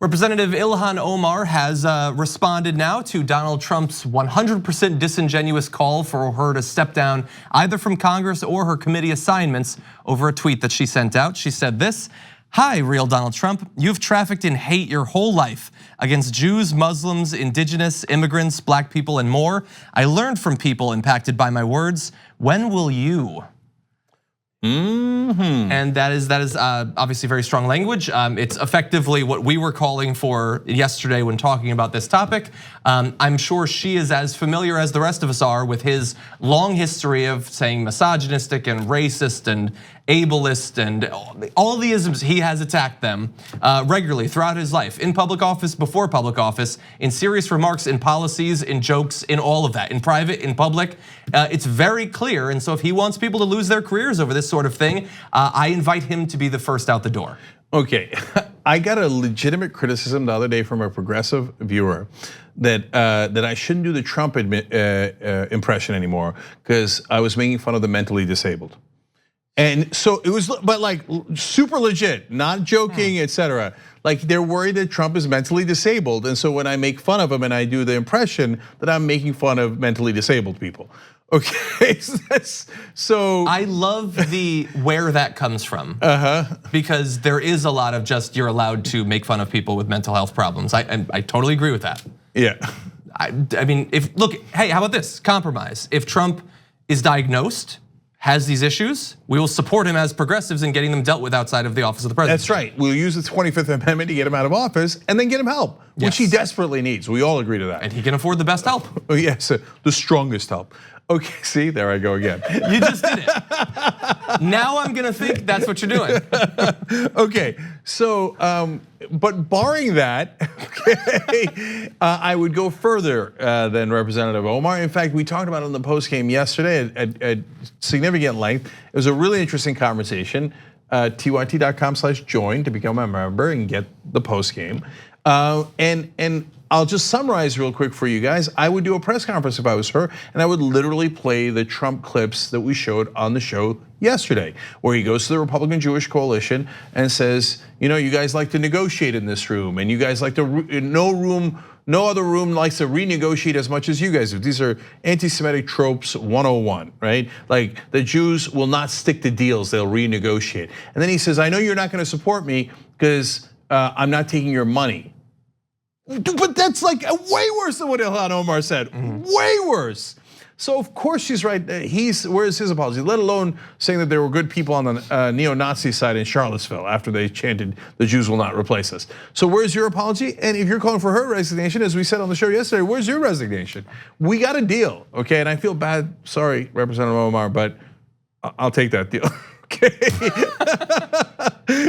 Representative Ilhan Omar has responded now to Donald Trump's 100% disingenuous call for her to step down either from Congress or her committee assignments over a tweet that she sent out. She said this: "Hi, real Donald Trump. You've trafficked in hate your whole life against Jews, Muslims, Indigenous, immigrants, black people, and more. I learned from people impacted by my words. When will you?" And that is obviously very strong language. It's effectively what we were calling for yesterday when talking about this topic. I'm sure she is as familiar as the rest of us are with his long history of saying misogynistic and racist and ableist and all the isms. He has attacked them regularly throughout his life, in public office, before public office, in serious remarks, in policies, in jokes, in all of that, in private, in public. It's very clear, and so if he wants people to lose their careers over this sort of thing, I invite him to be the first out the door. Okay, I got a legitimate criticism the other day from a progressive viewer that I shouldn't do the Trump impression anymore because I was making fun of the mentally disabled. And so it was, but like super legit, not joking, etc. Like they're worried that Trump is mentally disabled, and so when I make fun of him and I do the impression, that I'm making fun of mentally disabled people. Okay, so I love the where that comes from. Because there is a lot of just you're allowed to make fun of people with mental health problems. I totally agree with that. Yeah. I mean, hey, how about this compromise? If Trump is diagnosed, has these issues, we will support him as progressives in getting them dealt with outside of the office of the president. That's right. We'll use the 25th Amendment to get him out of office and then get him help, which he desperately needs. We all agree to that. And he can afford the best help. Oh yes, the strongest help. Okay, see, there I go again. You just did it. Now I'm gonna think that's what you're doing. Okay, so, but barring that, okay, I would go further than Representative Omar. In fact, we talked about it in the post game yesterday at significant length. It was a really interesting conversation. tyt.com/join to become a member and get the post game. And I'll just summarize real quick for you guys. I would do a press conference if I was her, and I would literally play the Trump clips that we showed on the show yesterday, where he goes to the Republican Jewish coalition and says, you guys like to negotiate in this room, and you guys like to, no other room likes to renegotiate as much as you guys do. These are anti-Semitic tropes 101, right? Like the Jews will not stick to deals, they'll renegotiate. And then he says, I know you're not gonna support me because I'm not taking your money. But that's like way worse than what Ilhan Omar said, way worse. So of course she's right. Where's his apology? Let alone saying that there were good people on the neo-Nazi side in Charlottesville after they chanted, "The Jews will not replace us." So where's your apology? And if you're calling for her resignation, as we said on the show yesterday, where's your resignation? We got a deal, okay? And I feel bad, sorry, Representative Omar, but I'll take that deal. Okay,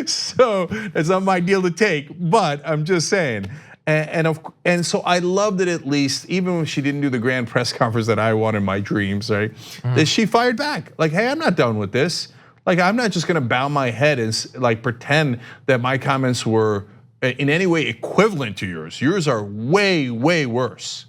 so it's not my deal to take, but I'm just saying. And so I loved it, at least, even when she didn't do the grand press conference that I want in my dreams, right? That she fired back, like, hey, I'm not done with this. Like, I'm not just gonna bow my head and like pretend that my comments were in any way equivalent to yours. Yours are way, way worse.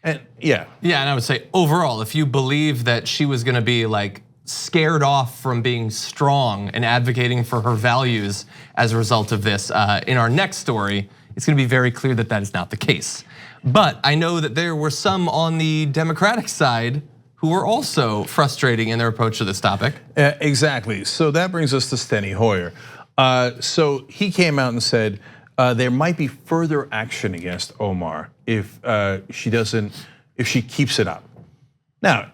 And yeah. Yeah, and I would say overall, if you believe that she was gonna be like scared off from being strong and advocating for her values as a result of this, in our next story, it's gonna be very clear that that is not the case. But I know that there were some on the Democratic side who were also frustrating in their approach to this topic. Exactly, so that brings us to Steny Hoyer. So he came out and said there might be further action against Omar if she keeps it up. Now,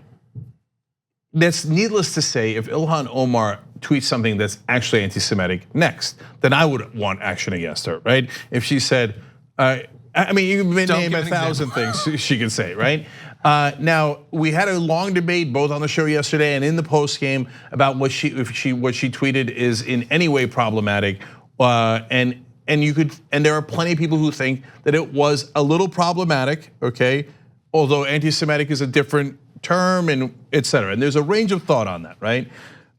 that's needless to say, if Ilhan Omar tweets something that's actually anti-Semitic next, then I would want action against her, right? If she said, I mean, you can name 1,000 things she can say, right? Now, we had a long debate both on the show yesterday and in the post game about what she tweeted is in any way problematic, and there are plenty of people who think that it was a little problematic, okay? Although anti-Semitic is a different term and etc. And there's a range of thought on that, right?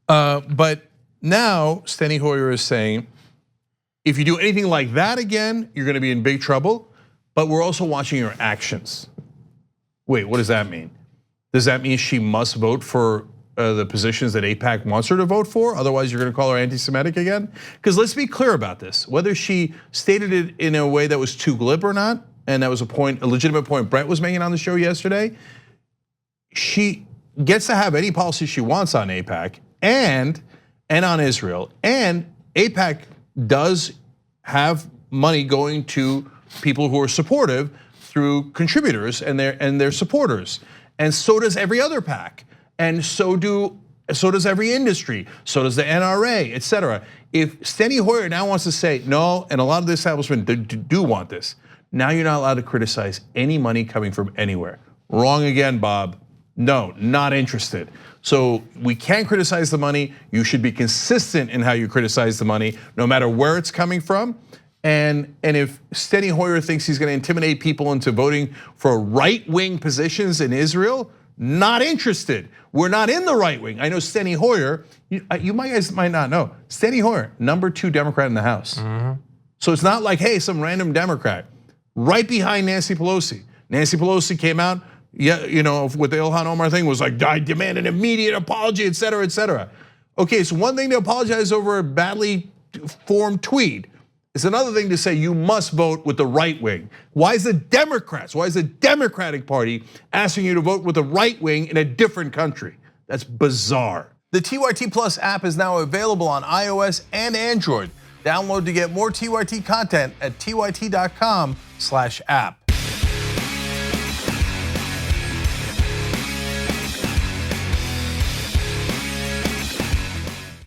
But now Steny Hoyer is saying, if you do anything like that again, you're gonna be in big trouble, but we're also watching your actions. Wait, what does that mean? Does that mean she must vote for the positions that AIPAC wants her to vote for? Otherwise, you're going to call her anti-Semitic again? Because let's be clear about this. Whether she stated it in a way that was too glib or not, and that was a legitimate point Brett was making on the show yesterday, she gets to have any policy she wants on AIPAC and on Israel. And AIPAC does have money going to people who are supportive through contributors and their supporters. And so does every other PAC. And so does every industry, so does the NRA, et cetera. If Steny Hoyer now wants to say no, and a lot of the establishment do want this, now you're not allowed to criticize any money coming from anywhere. Wrong again, Bob. No, not interested. So we can't criticize the money. You should be consistent in how you criticize the money, no matter where it's coming from. And if Steny Hoyer thinks he's going to intimidate people into voting for right-wing positions in Israel, not interested. We're not in the right wing. I know Steny Hoyer, you guys might not know, Steny Hoyer, #2 Democrat in the House. So it's not like, hey, some random Democrat, right behind Nancy Pelosi. Nancy Pelosi came out, with the Ilhan Omar thing, was like, I demand an immediate apology, et cetera, et cetera. Okay, it's one thing to apologize over a badly formed tweet. It's another thing to say you must vote with the right wing. Why is the Democratic Party asking you to vote with the right wing in a different country? That's bizarre. The TYT Plus app is now available on iOS and Android. Download to get more TYT content at tyt.com/app.